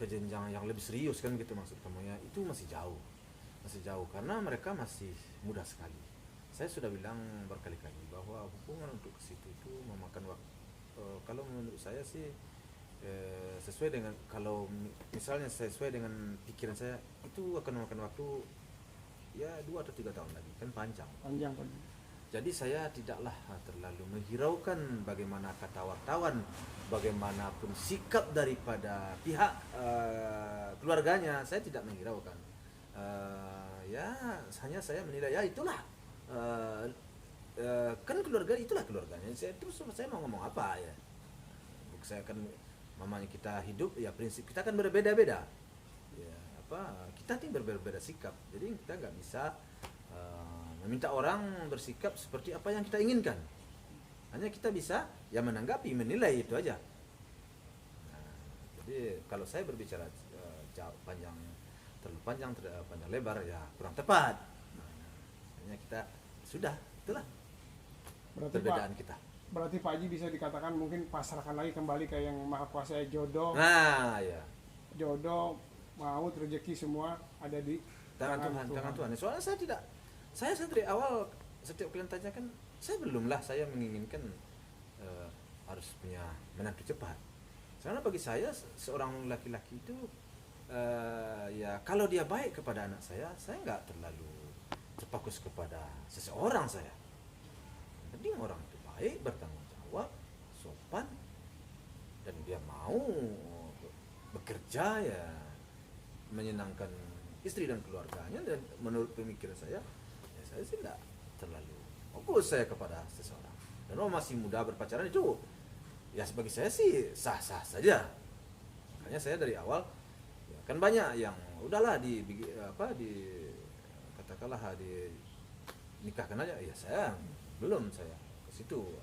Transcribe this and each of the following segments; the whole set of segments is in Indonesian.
ke jenjang yang lebih serius kan gitu maksud kamu ya, itu masih jauh karena mereka masih muda sekali. Saya sudah bilang berkali-kali bahwa hubungan untuk ke situ itu memakan waktu. Kalau menurut saya sih sesuai dengan, kalau misalnya sesuai dengan pikiran saya, itu akan memakan waktu ya 2 atau 3 tahun lagi, kan panjang. Panjang Pak. Jadi saya tidaklah terlalu menghiraukan bagaimana kata wartawan, bagaimanapun sikap daripada pihak keluarganya, saya tidak menghiraukan. Ya hanya saya menilai ya itulah, kan keluarga itulah keluarganya. Saya mau ngomong apa ya? Saya kan mamanya kita hidup ya, prinsip kita kan berbeda-beda. Ya kita ini berbeda-beda sikap. Jadi kita nggak bisa meminta orang bersikap seperti apa yang kita inginkan. Hanya kita bisa ya menanggapi, menilai, itu aja. Nah, jadi kalau saya berbicara terlalu panjang lebar ya kurang tepat. Nah, hanya kita sudah itulah perbedaan kita. Berarti Pak Haji bisa dikatakan mungkin pasrahkan lagi kembali ke yang Maha Kuasa, jodoh. Nah, ya. Jodoh, maut, rezeki semua ada di tangan Tuhan. Soalnya saya dari awal setiap kalian tanyakan, saya belumlah saya menginginkan harus punya menantu cepat. Karena bagi saya seorang laki-laki itu ya kalau dia baik kepada anak saya nggak terlalu terfokus kepada seseorang saya. Penting orang itu baik, bertanggung jawab, sopan, dan dia mau bekerja ya menyenangkan istri dan keluarganya. Dan menurut pemikiran saya sih tidak terlalu fokus saya kepada seseorang. Dan orang masih muda berpacaran itu ya bagi saya sih sah-sah saja. Makanya saya dari awal ya, kan banyak yang udahlah katakanlah nikahkan aja. Ya saya belum, saya ke situ.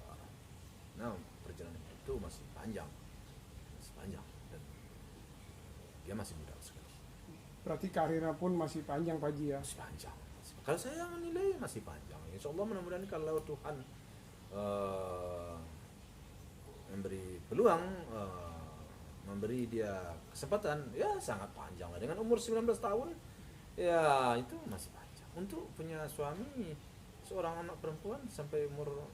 Nah, perjalanan itu masih panjang dan dia masih muda sekali. Berarti karirnya pun masih panjang Pak Haji ya? Masih panjang. Kalau saya menilai masih panjang. Insya Allah mudah-mudahan kalau Tuhan memberi peluang, memberi dia kesempatan, ya sangat panjang lah. Dengan umur 19 tahun, ya itu masih panjang. Untuk punya suami, seorang anak perempuan sampai umur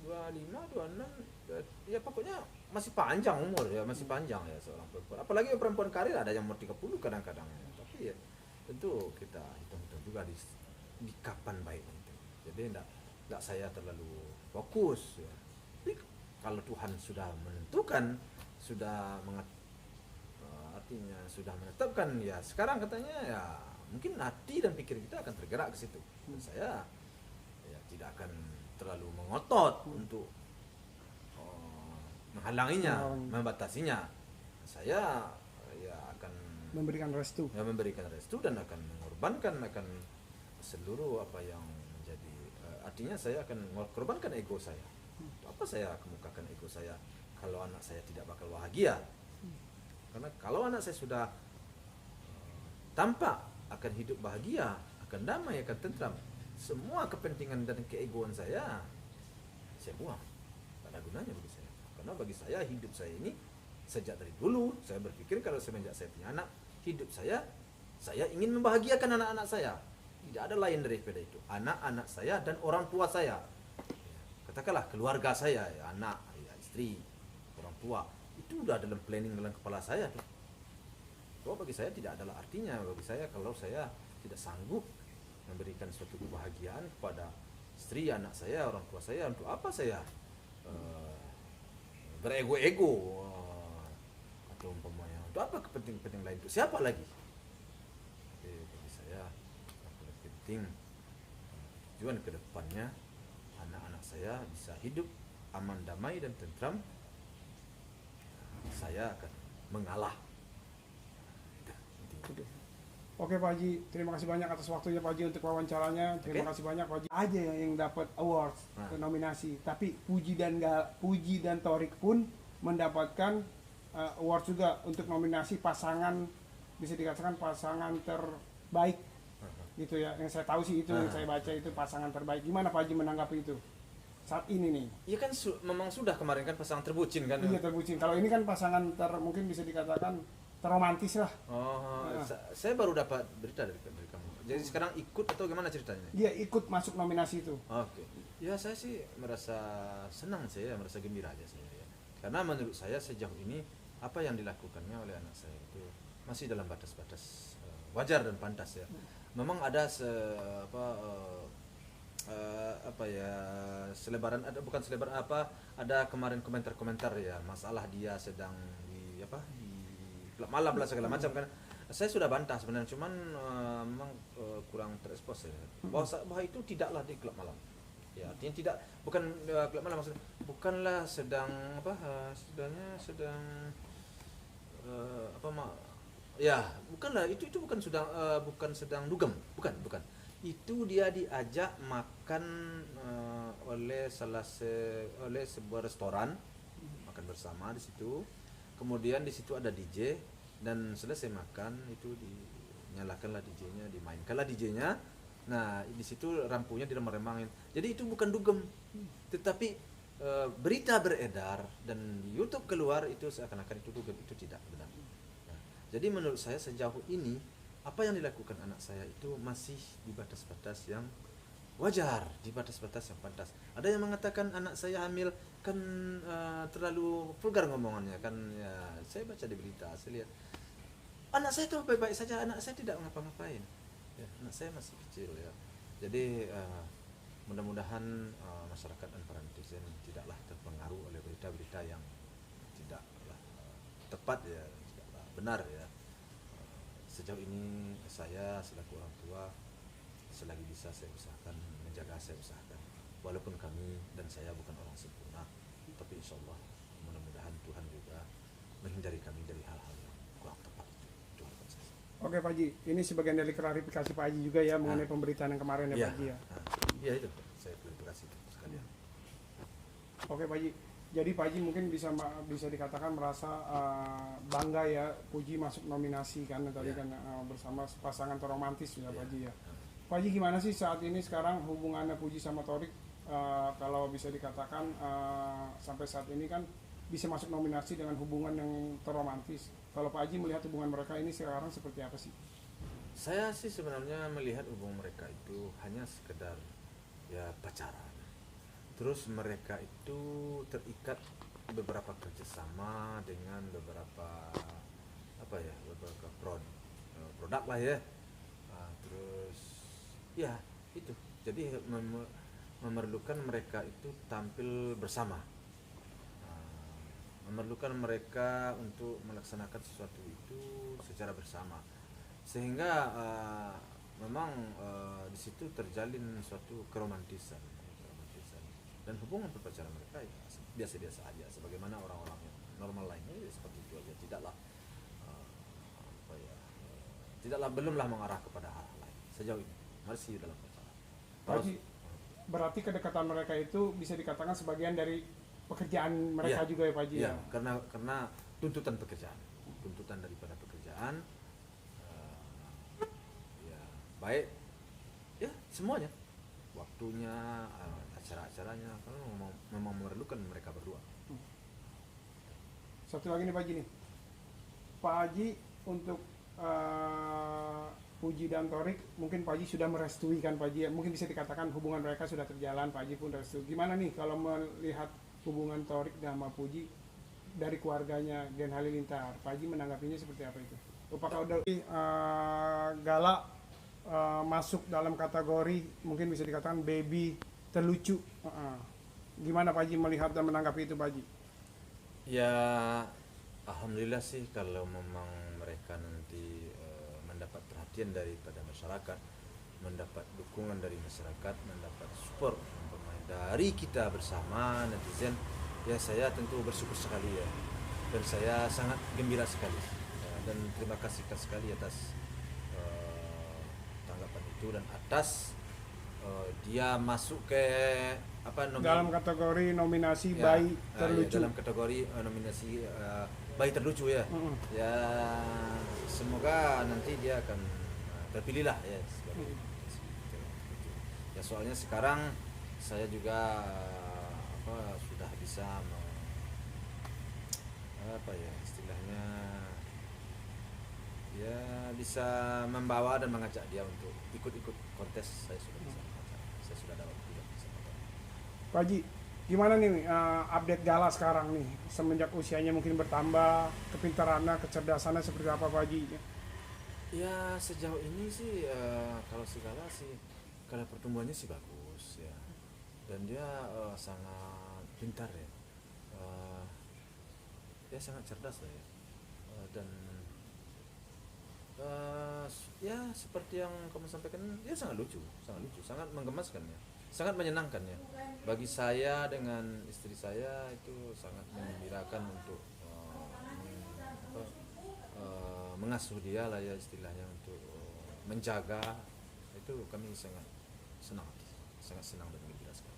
25, 26, ya pokoknya masih panjang umur ya, masih panjang ya seorang perempuan. Apalagi perempuan karir ada yang umur 30 kadang-kadang. Tapi ya tentu kita hitung-hitung juga di kapan baik itu. Jadi enggak saya terlalu fokus ya. Tapi kalau Tuhan sudah menentukan, artinya sudah menetapkan ya sekarang katanya ya mungkin hati dan pikir kita akan tergerak ke situ. Dan saya ya tidak akan terlalu mengotot untuk menghalanginya, membatasinya. Saya ya akan memberikan restu dan akan mengorbankan seluruh apa yang menjadi artinya saya akan mengorbankan ego saya. Apa saya kemukakan ego saya kalau anak saya tidak bakal bahagia? Karena kalau anak saya sudah tampak akan hidup bahagia, akan damai, akan tentram, semua kepentingan dan keegoan saya buang. Tak ada gunanya bagi saya. Karena bagi saya hidup saya ini sejak dari dulu saya berpikir kalau semenjak saya punya anak, hidup saya ingin membahagiakan anak-anak saya. Tidak ada lain daripada itu. Anak-anak saya dan orang tua saya. Katakanlah keluarga saya, ya, anak, ya, istri, orang tua. Itu udah dalam planning dalam kepala saya tuh. So, bagi saya tidak adalah artinya bagi saya kalau saya tidak sanggup memberikan suatu kebahagiaan kepada istri, anak saya, orang tua saya. Untuk apa saya berego-ego atau umpamanya untuk apa kepentingan lain, untuk siapa lagi? Jadi bagi saya yang penting tujuan ke depannya anak-anak saya bisa hidup aman, damai, dan tentram. Saya akan mengalah. Oke Pak Haji, terima kasih banyak atas waktunya Pak Haji untuk wawancaranya. Terima kasih banyak Pak Haji. Aja yang dapat award, nominasi, tapi Puji dan Torik pun mendapatkan award juga untuk nominasi pasangan, bisa dikatakan pasangan terbaik gitu ya. Yang saya tahu sih itu, yang saya baca itu pasangan terbaik. Gimana Pak Haji menanggapi itu saat ini nih? Iya kan memang sudah kemarin kan pasangan terbucin kan? Iya terbucin. Kalau ini kan pasangan mungkin bisa dikatakan terromantis lah. Oh, saya baru dapat berita dari kamu. Jadi sekarang ikut atau gimana ceritanya? Dia ikut masuk nominasi itu. Oke. Ya saya sih merasa senang, saya merasa gembira aja saya ya. Karena menurut saya sejauh ini apa yang dilakukannya oleh anak saya itu masih dalam batas-batas wajar dan pantas ya. Memang ada apa ya, selebaran, ada bukan selebaran apa, ada kemarin komentar-komentar ya, masalah dia sedang di klub malam lah segala macam kan. Saya sudah bantah sebenarnya, cuman memang kurang terekspos ya, bahwa itu tidaklah di klub malam ya, artinya tidak, bukan klub malam, maksudnya bukanlah sedang sebenarnya sedang ya, bukanlah itu bukan sedang dugem, bukan itu dia diajak makan oleh oleh sebuah restoran, makan bersama di situ, kemudian di situ ada DJ, dan selesai makan itu dinyalakanlah DJ-nya, dimainkanlah DJ-nya. Nah di situ rampunya diremang-remangin, jadi itu bukan dugem, tetapi berita beredar dan di YouTube keluar itu seakan-akan itu dugem, itu tidak benar. Nah, jadi menurut saya sejauh ini apa yang dilakukan anak saya itu masih di batas-batas yang wajar, di batas-batas yang pantas. Ada yang mengatakan anak saya hamil kan terlalu vulgar ngomongannya kan ya. Saya baca di berita, saya lihat anak saya itu baik-baik saja, anak saya tidak ngapa-ngapain ya, anak saya masih kecil ya. Jadi mudah-mudahan masyarakat dan para netizen tidaklah terpengaruh oleh berita-berita yang tidaklah tepat ya, tidaklah benar ya. Sejauh ini saya selaku orang tua selagi bisa saya usahakan menjaga, saya usahakan, walaupun kami dan saya bukan orang sempurna, tapi insya Allah mudah-mudahan Tuhan juga menghindari kami dari hal-hal yang kurang tepat. Itu harapan saya. Oke Pak Haji, ini sebagian dari klarifikasi Pak Haji juga ya mengenai pemberitaan yang kemarin ya Pak Haji ya. Iya itu saya klarifikasi sekalian. Oke Pak Haji, jadi Pak Haji mungkin bisa dikatakan merasa bangga ya Puji masuk nominasi kan tadi kan bersama pasangan terromantis ya Pak Haji ya. Pak Haji gimana sih saat ini sekarang hubungannya Puji sama Thorik, kalau bisa dikatakan sampai saat ini kan bisa masuk nominasi dengan hubungan yang terromantis. Kalau Pak Haji melihat hubungan mereka ini sekarang seperti apa sih? Saya sih sebenarnya melihat hubungan mereka itu hanya sekedar ya pacaran. Terus mereka itu terikat beberapa kerjasama dengan beberapa produk lah ya. Terus ya itu, jadi memerlukan mereka itu tampil bersama, memerlukan mereka untuk melaksanakan sesuatu itu secara bersama, sehingga memang di situ terjalin suatu keromantisan. Dan hubungan berpacaran mereka ya biasa-biasa aja, sebagaimana orang-orang yang normal lainnya ya seperti itu aja, tidaklah belumlah mengarah kepada hal-hal lain sejauh ini, masih dalam pacaran. Berarti kedekatan mereka itu bisa dikatakan sebagian dari pekerjaan mereka juga ya Pak Haji ya? Karena tuntutan pekerjaan, tuntutan daripada pekerjaan ya baik ya semuanya, waktunya, acara-acaranya, karena memang memerlukan mereka berdua. Satu lagi nih Pak Haji nih, Pak Haji untuk Puji dan Thorik mungkin Pak Haji sudah merestui kan Pak Haji, mungkin bisa dikatakan hubungan mereka sudah terjalan, Pak Haji pun restui. Gimana nih kalau melihat hubungan Thorik sama Puji dari keluarganya Gen Halilintar, Pak Haji menanggapinya seperti apa itu? Apakah udah galak masuk dalam kategori mungkin bisa dikatakan baby terlucu? Gimana Pak Haji melihat dan menanggapi itu Pak Haji? Ya alhamdulillah sih kalau memang mereka nanti mendapat perhatian daripada masyarakat, mendapat dukungan dari masyarakat, mendapat support dari kita bersama netizen, ya saya tentu bersyukur sekali ya, dan saya sangat gembira sekali dan terima kasih sekali atas tanggapan itu dan atas dia masuk ke dalam kategori nominasi bayi terlucu. Ya, dalam kategori nominasi bayi terlucu ya. Ya semoga nanti dia akan terpilih lah ya. Ya soalnya sekarang saya juga sudah bisa istilahnya ya bisa membawa dan mengajak dia untuk ikut-ikut kontes. Saya sudah bisa mengajak. Saya sudah dapat juga kesempatan. Pak Haji, gimana nih update Gala sekarang nih semenjak usianya mungkin bertambah, kepintarannya, kecerdasannya seperti apa Pak Haji? Ya sejauh ini sih kalau segala sih kalau pertumbuhannya sih bagus ya, dan dia sangat pintar ya. Dia sangat cerdas lah ya. Dan ya seperti yang kamu sampaikan, dia sangat lucu, sangat menggemaskan ya, sangat menyenangkan ya. Bagi saya dengan istri saya itu sangat menggembirakan untuk mengasuh dia lah ya istilahnya, untuk menjaga. Itu kami sangat senang dan gembira sekali.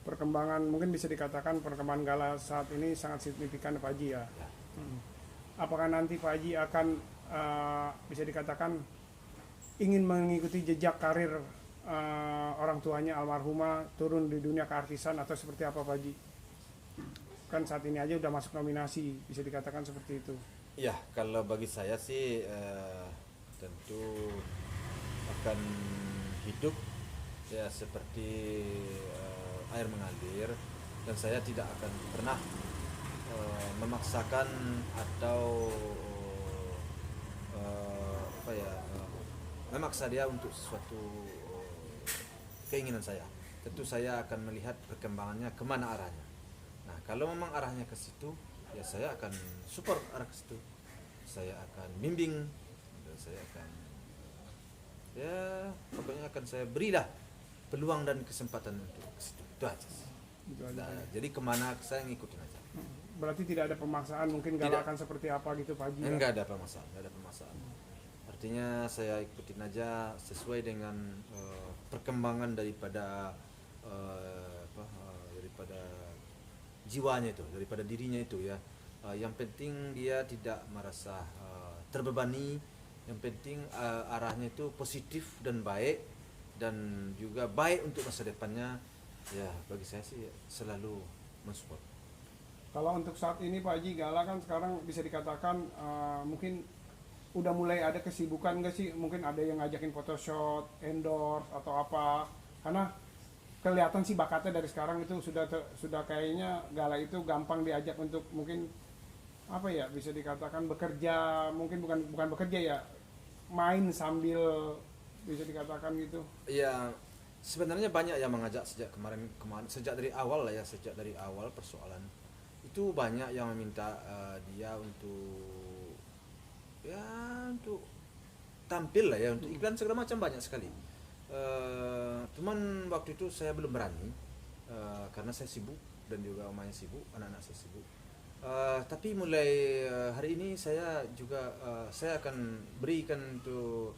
Perkembangan mungkin bisa dikatakan perkembangan Gala saat ini sangat signifikan Pak Haji ya. Ya. Apakah nanti Pak Haji akan bisa dikatakan ingin mengikuti jejak karir orang tuanya almarhumah, turun di dunia keartisan atau seperti apa Pak Haji? Kan saat ini aja udah masuk nominasi, bisa dikatakan seperti itu. Ya, kalau bagi saya sih tentu akan hidup ya seperti air mengalir, dan saya tidak akan pernah memaksakan atau memaksa dia untuk sesuatu keinginan saya. Tentu saya akan melihat perkembangannya kemana arahnya. Nah, kalau memang arahnya ke situ, ya saya akan support arah ke situ. Saya akan bimbing, dan saya akan pokoknya akan saya berilah peluang dan kesempatan untuk ke situ. Itu aja sih. Nah, jadi kemana saya ngikutin aja. Berarti tidak ada pemaksaan, mungkin Gala akan seperti apa gitu Pak Haji? Enggak ada pemaksaan. Artinya saya ikutin aja sesuai dengan perkembangan daripada daripada jiwanya itu, daripada dirinya itu ya. Yang penting dia tidak merasa terbebani. Yang penting arahnya itu positif dan baik, dan juga baik untuk masa depannya. Ya bagi saya sih selalu mensupport. Kalau untuk saat ini Pak Haji, Gala kan sekarang bisa dikatakan mungkin udah mulai ada kesibukan nggak sih? Mungkin ada yang ngajakin photoshoot, endorse atau apa? Karena kelihatan sih bakatnya dari sekarang itu sudah kayaknya Gala itu gampang diajak untuk mungkin apa ya, bisa dikatakan bekerja, mungkin bukan bekerja ya, main sambil bisa dikatakan gitu. Iya, sebenarnya banyak yang mengajak sejak dari awal persoalan itu, banyak yang meminta dia untuk tampil lah ya, untuk iklan segala macam, banyak sekali. Cuman waktu itu saya belum berani karena saya sibuk dan juga omanya sibuk, anak-anak saya sibuk. Tapi mulai hari ini saya juga saya akan berikan untuk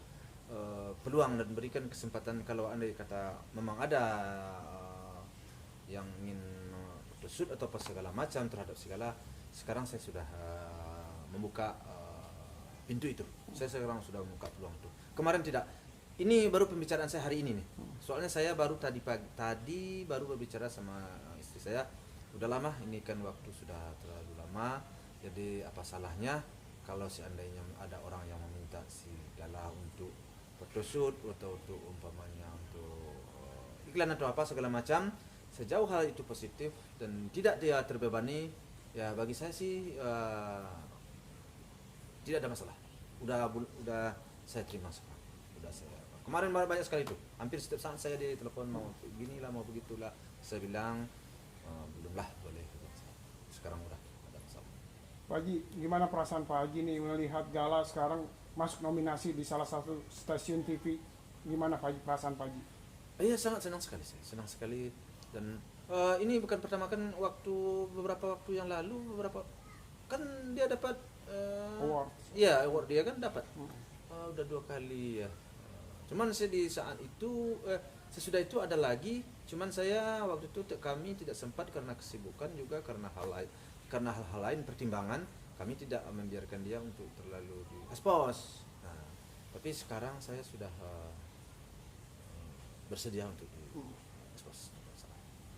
peluang dan berikan kesempatan, kalau andai kata memang ada yang ingin shoot atau apa segala macam terhadap segala, sekarang saya sudah membuka pintu itu. Saya sekarang sudah membuka peluang itu. Kemarin tidak. Ini baru pembicaraan saya hari ini nih. Soalnya saya baru tadi baru berbicara sama istri saya. Udah lama, ini kan waktu sudah terlalu lama. Jadi apa salahnya kalau seandainya ada orang yang meminta si Gala untuk photoshoot atau untuk umpamanya untuk iklan atau apa segala macam, sejauh hal itu positif dan tidak dia terbebani, ya bagi saya sih tidak ada masalah. Udah saya terima semua. Kemarin banyak sekali itu. Hampir setiap saat saya ditelepon mau beginilah, mau begitulah. Saya bilang belum lah, boleh. Sekarang udah ada masalah. Pak Haji, gimana perasaan Pak Haji nih melihat Gala sekarang masuk nominasi di salah satu stasiun TV? Gimana Pak Haji, perasaan Pak Haji? Iya, sangat senang sekali saya. Senang sekali, dan ini bukan pertama, kan beberapa waktu yang lalu kan dia dapat Award. Iya, award dia kan dapat. Udah 2 kali ya. Cuman saya di saat itu sesudah itu ada lagi, cuman saya waktu itu kami tidak sempat karena kesibukan, juga karena hal-hal lain pertimbangan, kami tidak membiarkan dia untuk terlalu di expose. Nah, tapi sekarang saya sudah bersedia untuk di expose.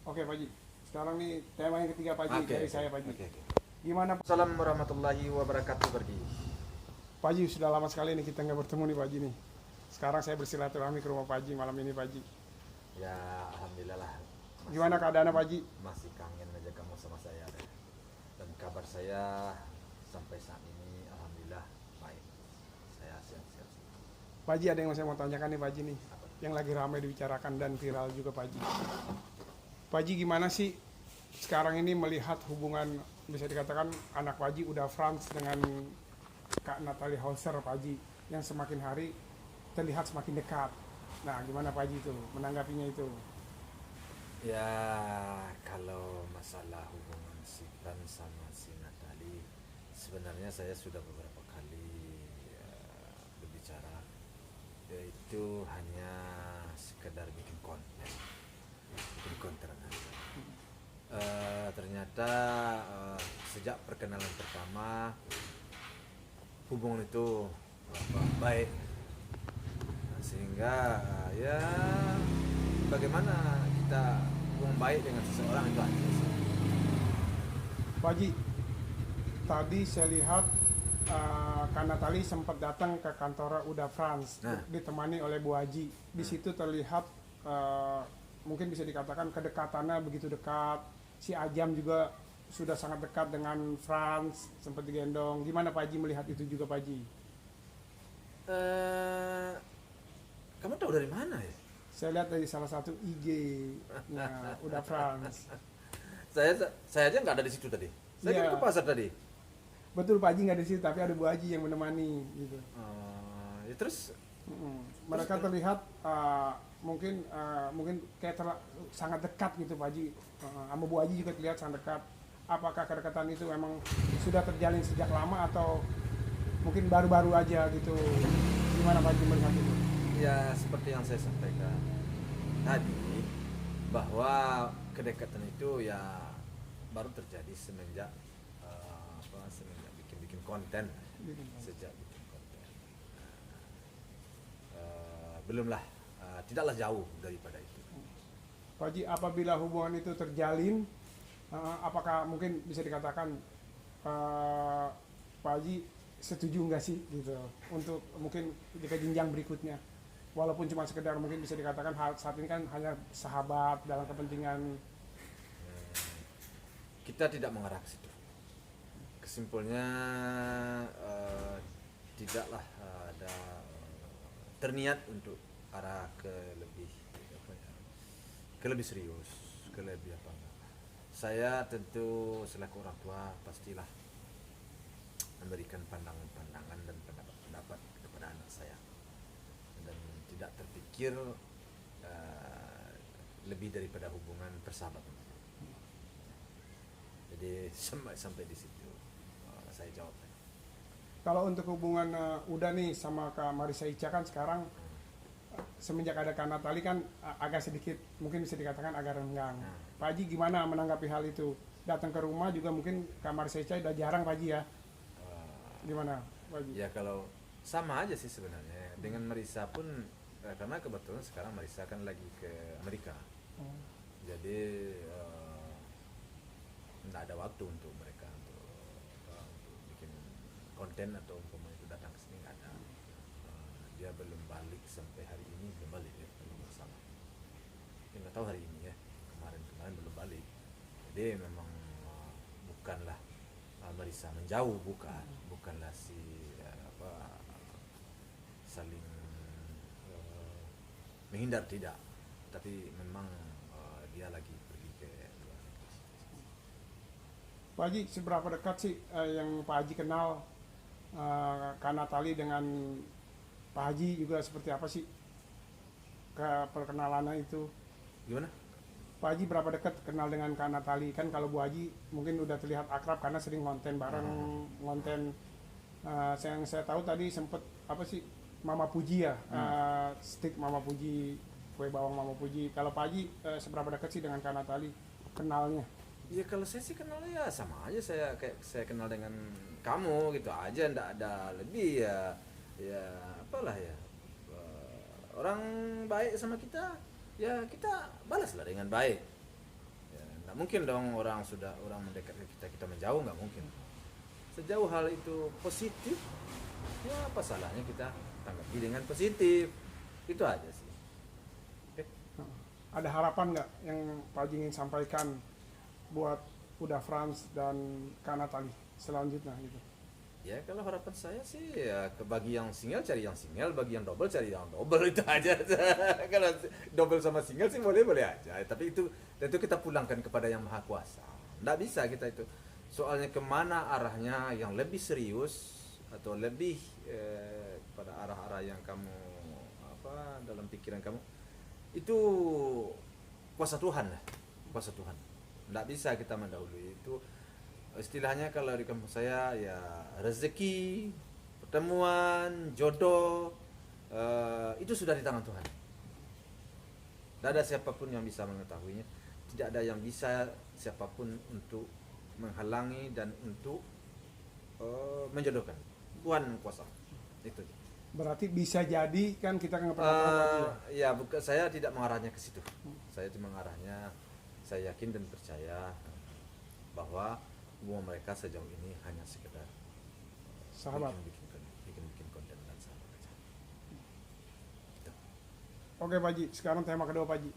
Oke Pak Haji, sekarang nih tema yang ketiga Pak Haji dari saya Pak Haji. Okay. Gimana? Assalamualaikum warahmatullahi wabarakatuh. Pak Haji, sudah lama sekali nih kita nggak bertemu nih Pak Haji nih. Sekarang saya bersilaturahmi ke rumah Pak Haji malam ini Pak Haji. Ya alhamdulillah lah. Gimana keadaannya Pak Haji? Masih kangen aja kamu sama saya deh. Dan kabar saya sampai saat ini alhamdulillah baik. Saya sehat-sehat. Pak Haji, ada yang saya mau tanyakan nih Pak Haji nih, yang lagi ramai dibicarakan dan viral juga Pak Haji. Pak Haji, gimana sih sekarang ini melihat hubungan, bisa dikatakan anak Pak Haji udah France dengan Kak Natalie Holzer Pak Haji, yang semakin hari terlihat semakin dekat. Nah, gimana Pak Haji itu menanggapinya itu? Ya kalau masalah hubungan si France sama si Natalie, sebenarnya saya sudah beberapa kali berbicara, yaitu hanya sekedar bikin konten aja. Ternyata sejak perkenalan pertama hubungan itu baik. Nah, sehingga ya bagaimana kita hubungan baik dengan seseorang itu aja sih. Pak Haji, tadi saya lihat Kak Natalie sempat datang ke kantor Uda France, ditemani oleh Bu Haji. Di situ terlihat mungkin bisa dikatakan kedekatannya begitu dekat. Si Ajam juga sudah sangat dekat dengan France, sempat digendong. Gimana Pak Haji melihat itu juga Pak Haji? Kamu tahu dari mana ya? Saya lihat dari salah satu IG-nya Uda France. Saya aja nggak ada di situ tadi. Saya kan ke pasar tadi. Betul Pak Haji nggak di situ, tapi ada Bu Haji yang menemani gitu. Ya terus mereka terlihat mungkin kayak sangat dekat gitu Pak Haji. Sama Bu Haji juga terlihat sangat dekat. Apakah kedekatan itu memang sudah terjalin sejak lama atau mungkin baru-baru aja gitu? Gimana Pak Haji melihat itu? Ya seperti yang saya sampaikan tadi, bahwa kedekatan itu ya baru terjadi semenjak bikin konten. Sejak bikin konten belumlah, tidaklah jauh daripada itu. Pak Haji, apabila hubungan itu terjalin, apakah mungkin bisa dikatakan Pak Haji setuju nggak sih gitu untuk mungkin ke jenjang berikutnya, walaupun cuma sekedar mungkin bisa dikatakan saat ini kan hanya sahabat dalam kepentingan. Kita tidak mengarah ke situ. Kesimpulannya tidaklah ada terniat untuk arah ke lebih serius, ke lebih apa. Saya tentu selaku orang tua pastilah memberikan pandangan dan pendapat kepada anak saya, dan tidak terpikir lebih daripada hubungan persahabatan. Jadi sampai di situ saya jawab. Kalau untuk hubungan Uda nih sama Kak Marissa Ica kan sekarang semenjak ada Kak Natalie kan agak sedikit mungkin bisa dikatakan agak renggang. Pak Haji gimana menanggapi hal itu? Datang ke rumah juga mungkin Kak Marissa Ica udah jarang Pak Haji ya. Gimana Pak Haji? Ya kalau sama aja sih sebenarnya dengan Marissa pun, karena kebetulan sekarang Marissa kan lagi ke Amerika. Jadi nggak ada waktu untuk mereka untuk bikin konten atau umpamanya itu datang ke sini, nggak ada. Dia belum balik sampai hari ini, belum balik ya, belum bersama. Ya, nggak tahu hari ini ya, kemarin belum balik. Jadi memang bukanlah Marissa menjauh, bukanlah si saling menghindar, tidak, tapi memang dia lagi pergi ke luar negeri. Pak Haji, seberapa dekat sih yang Pak Haji kenal Kak Natalie dengan Pak Haji juga, seperti apa sih ke perkenalannya itu? Gimana? Pak Haji berapa dekat kenal dengan Kak Natalie? Kan kalau Bu Haji mungkin udah terlihat akrab karena sering konten bareng, konten yang saya tahu tadi sempet apa sih Mama Puji ya, stick Mama Puji, kue bawang Mama Puji. Kalau Pak Haji seberapa dekat sih dengan Kak Natalie kenalnya? Ya kalau saya sih kenalnya ya sama aja, kayak saya kenal dengan kamu gitu aja, ndak ada lebih ya apalah ya. Orang baik sama kita, ya kita balaslah dengan baik. Ya, nggak mungkin dong orang mendekat ke kita menjauh, nggak mungkin. Sejauh hal itu positif, ya apa salahnya kita tanggapi dengan positif, itu aja sih. Oke. Ada harapan nggak yang Pak Haji ingin sampaikan buat Uda France dan Kak Natali selanjutnya gitu? Ya kalau harapan saya sih ya bagi yang single cari yang single, bagi yang double cari yang double, itu aja. Kalau double sama single sih boleh aja, tapi itu tentu kita pulangkan kepada yang maha kuasa. Nggak bisa kita itu, soalnya kemana arahnya yang lebih serius atau lebih pada arah-arah yang kamu apa dalam pikiran kamu itu kuasa Tuhan lah, kuasa Tuhan. Nggak bisa kita mendahului itu. Istilahnya kalau di kampung saya ya rezeki, pertemuan, jodoh, itu sudah di tangan Tuhan. Tidak ada siapapun yang bisa mengetahuinya. Tidak ada yang bisa siapapun untuk menghalangi dan untuk menjodohkan. Tuhan kuasa. Itu. Berarti bisa jadi kan kita nggak pernah tahu Pak Haji ya? Ya bukan, saya tidak mengarahnya ke situ. Saya cuma mengarahnya, saya yakin dan percaya bahwa hubungan mereka sejauh ini hanya sekedar Sahabat. bikin konten dan sahabat aja. Gitu. Oke Pak Haji, sekarang tema kedua Pak Haji.